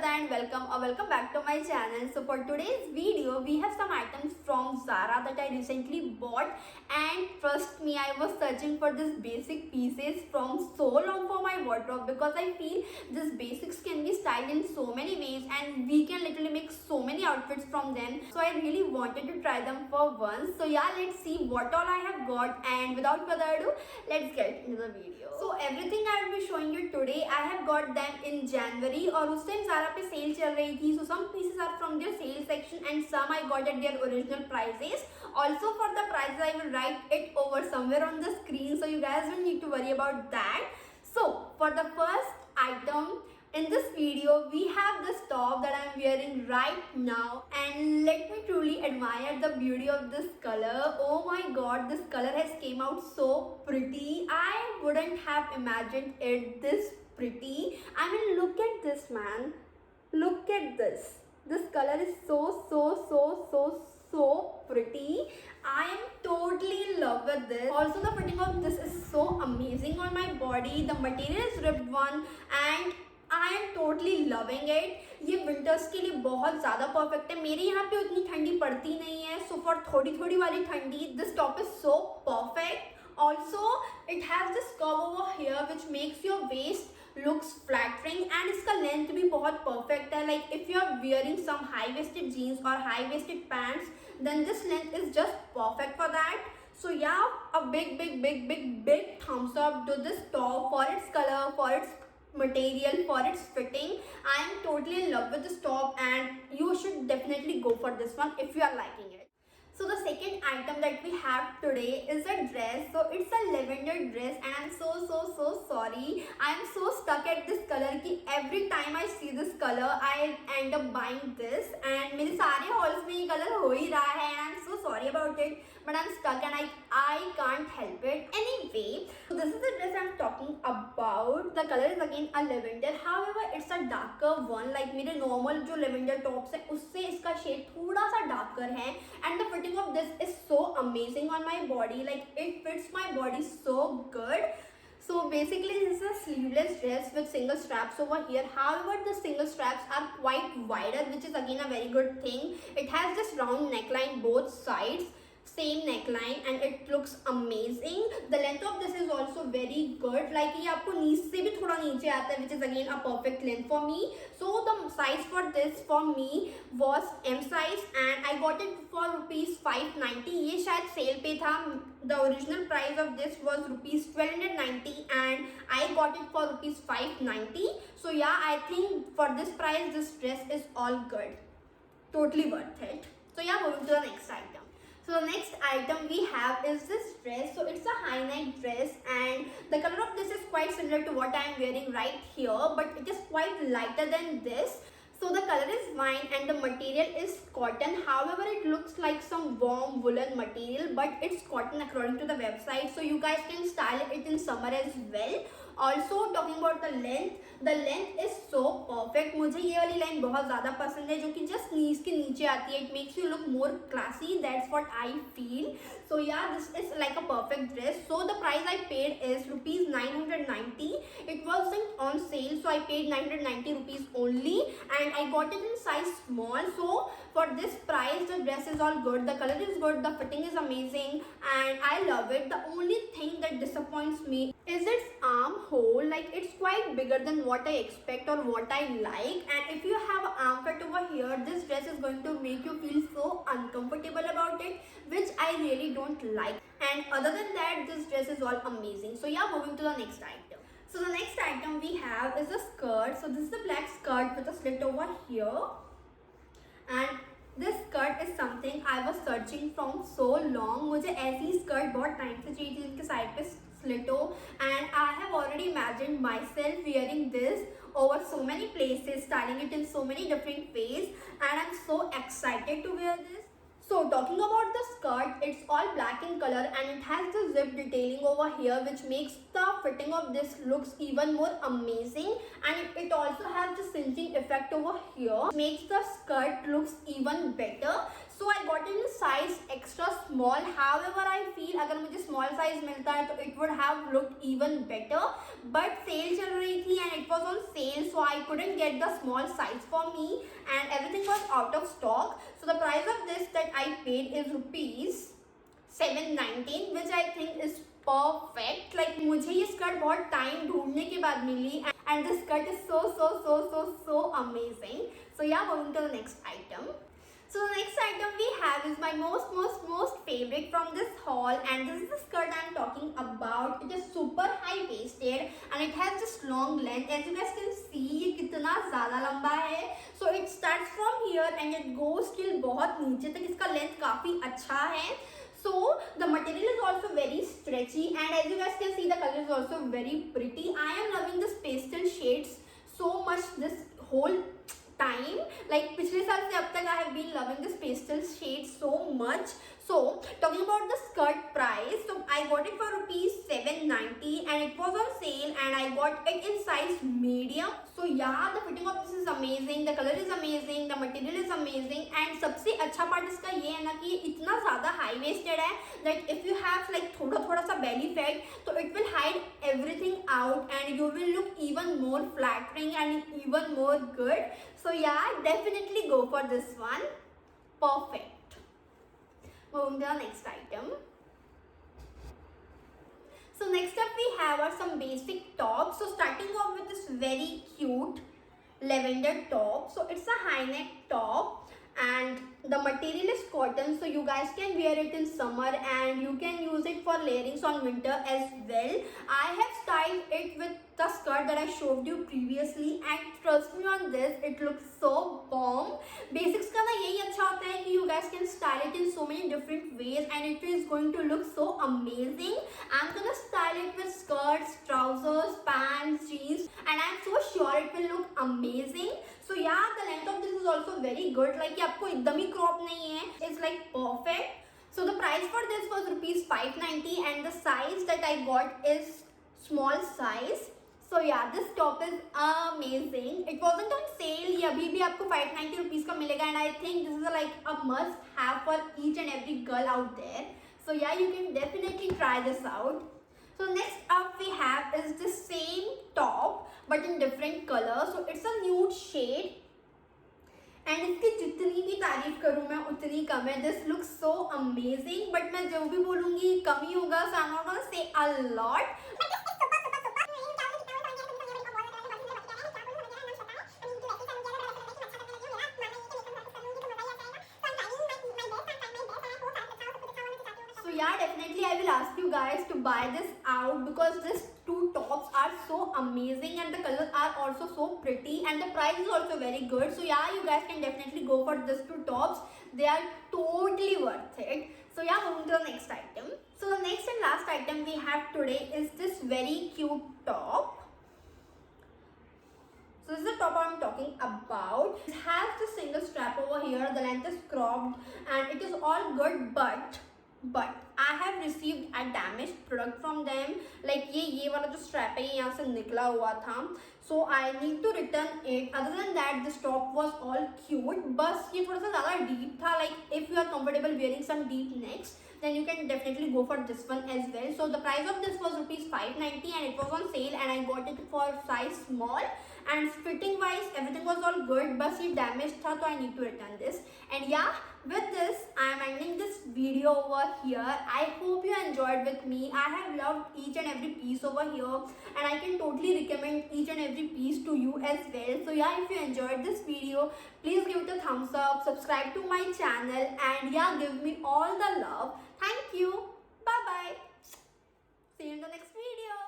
and welcome back to my channel. So for today's video we have some items from Zara that I recently bought, and trust me, I was searching for these basic pieces from so long for my wardrobe because I feel these basics can be styled in so many ways and we can literally make so many outfits from them. So I really wanted to try them for once. So yeah, let's see what all I have got, and without further ado, let's get into the video. So everything I will be showing you today, I have got them in January और उस time Zara पे cell चल रही थी. So some pieces are from their sale section and some I got at their original prices. Also for the prices I will write it over somewhere on the screen, so you guys don't need to worry about that. So for the first item in this video, we have this top that I am wearing right now, and let me truly admire the beauty of this color. Oh my god, this color has came out so pretty. I wouldn't have imagined it this pretty. I mean, look at this, man. Look at this. This color is so pretty. I am totally in love with this. Also, the fitting of this is so amazing on my body. The material is ripped one and I am totally loving it. ये winters के लिए बहुत ज़्यादा perfect है. मेरे यहाँ पे उतनी ठंडी पड़ती नहीं है, सो फॉर थोड़ी वाली ठंडी this top is so perfect. Also it has this curve over here which makes your waist looks flattering, and इसका लेंथ भी बहुत परफेक्ट है. Like if you are wearing some high waisted jeans और high waisted pants, then this length is just perfect for that. So yeah, a big thumbs up to this top for its color, for its material, for its fitting. I am totally in love with this top and you should definitely go for this one if you are liking it. So the second item that we have today is a dress. So it's a lavender dress and I'm so sorry. I am so stuck at this color कि every time I see this color I end up buying this, and मेरे सारे halls में ये colour हो ही रहा है and I'm so sorry about it, but I'm stuck and I can't help it. Anyway, so this is the dress I'm talking about. The color is again a lavender, however it's a darker one. Like मेरे normal जो lavender tops है उससे इसका shade थोड़ा सा darker है, and the fitting of this is so amazing on my body. Like it fits my body so good. So basically this is a sleeveless dress with single straps over here. However, the single straps are quite wider, which is again a very good thing. It has this round neckline both sides, same neckline, and it looks amazing. The length of this is also very good. Like ये आपको नीचे से भी थोड़ा नीचे आता है, which is again a perfect length for me. So the size for this for me was M size and I got it for rupees 590. ये शायद सेल पे था. The original price of this was rupees 1290 and I got it for rupees 590. So yeah, I think for this price this dress is all good, totally worth it. So yeah, moving to the next item. So the next item we have is this dress. So it's a high neck dress and the color of this is quite similar to what I am wearing right here, but it is quite lighter than this. So the color is wine and the material is cotton. However, it looks like some warm woolen material, but it's cotton according to the website. So you guys can style it in summer as well. Also talking about the length is so perfect. मुझे ये वाली line बहुत ज़्यादा पसंद है जो कि just नीज के नीचे आती है. It makes you look more classy. That's what I feel. So yeah, this is like a perfect dress. So the price I paid is rupees 990. It wasn't on sale, so I paid 990 rupees only, and I got it in size small. So for this price, the dress is all good. The color is good. The fitting is amazing, and I love it. The only thing that disappoints me is its armhole. Like it's quite bigger than what I expect or what I like, and if you have an arm fit over here, this dress is going to make you feel so uncomfortable about it, which I really don't like. And other than that, this dress is all amazing. So yeah, moving to the next item. So the next item we have is a skirt. So this is the black skirt with a slit over here, and this skirt is something I was searching from so long. मुझे ऐसी skirt बहुत time से चाहिए थी जिनके side पे slit हो, and I have already imagined myself wearing this over so many places, styling it in so many different ways, and I'm so excited to wear this. So talking about the skirt, it's all black in color and it has the zip detailing over here, which makes the fitting of this looks even more amazing, and it also has the cinching effect over here, which makes the skirt looks even better. So I got it in size extra small. However, I feel अगर मुझे small size मिलता है तो it would have looked even better, but sale चल रही थी and it was on sale, so I couldn't get the small size for me and everything was out of stock. So the price of this that I paid is rupees 719, which I think is perfect. Like मुझे ये skirt बहुत time ढूंढने के बाद मिली and this skirt is so amazing. So yeah, moving to the next item. So the next item we have is my most favorite from this haul, and this is the skirt I am talking about. It is super high waisted and it has this long length. As you guys can see, ये कितना ज़्यादा लंबा है. So it starts from here and it goes till बहुत नीचे तक. इसका length काफ़ी अच्छा है. So the material is also very stretchy and as you guys can see, the color is also very pretty. I am loving this pastel shades so much this whole time. Like पिछले साल से अब तक I have been loving this pastel shade so much. So talking about the skirt price, so I got it for rupees 790 and it was on sale and I got it in size medium. So yeah, the fitting of this is amazing, the color is amazing, the material is amazing and सबसे अच्छा part इसका ये है ना कि ये इतना ज़्यादा high waisted है that if you have like थोड़ा सा belly fat तो it will hide everything out and you will look even more flattering and even more good. So yeah, definitely go for this one. Perfect. Moving to the next item. So next up we have are some basic tops. So starting off with this very cute lavender top. So it's a high neck top and the material is cotton, so you guys can wear it in summer and you can use it for layering on winter as well. I have styled it with the skirt that I showed you previously and trust me on this, it looks so bomb. Basics का ना यही अच्छा होता है कि you guys can style it in so many different ways and it is going to look so amazing. I'm gonna style it with skirts, trousers, pants, jeans and I'm so sure it will look amazing. So yeah, the length of this is also very good. Like ये आपको एकदम ही crop नहीं है. It's like perfect. So the price for this was rupees 590 and the size that I got is small size. So yeah, this top is amazing. It wasn't on sale. ये अभी भी आपको 590 rupees का मिलेगा and I think this is like a must have for each and every girl out there. So yeah, you can definitely try this out. So next up we have is the same top but in different color. So it's a nude shade and इसकी जितनी भी तारीफ करूँ मैं उतनी कम है. This looks so amazing but मैं जो भी बोलूँगी कम ही होगा, so I'm not gonna say a lot. So yeah, definitely I will ask you guys to buy this out because these two tops are so amazing and the colors are also so pretty and the price is also very good. So yeah, you guys can definitely go for these two tops. They are totally worth it. So yeah, moving to the next item. So the next and last item we have today is this very cute top. So this is the top I'm talking about. It has the single strap over here. The length is cropped and it is all good, but I have received a damaged product from them. Like ये वाला जो strap है ये यहाँ से निकला हुआ था. So I need to return it. Other than that, this top was all cute. बस ये थोड़ा सा ज़्यादा deep था. Like if you are comfortable wearing some deep necks, then you can definitely go for this one as well. So the price of this was rupees 590 and it was on sale and I got it for size small. And fitting wise everything was all good, but ये damaged था, so I need to return this. And yeah, with this I am ending this video over here. I hope you enjoyed with me. I have loved each and every piece over here and I can totally recommend each and every piece to you as well. So yeah, if you enjoyed this video, please give it a thumbs up, subscribe to my channel and yeah, give me all the love. Thank you. Bye bye. See you in the next video.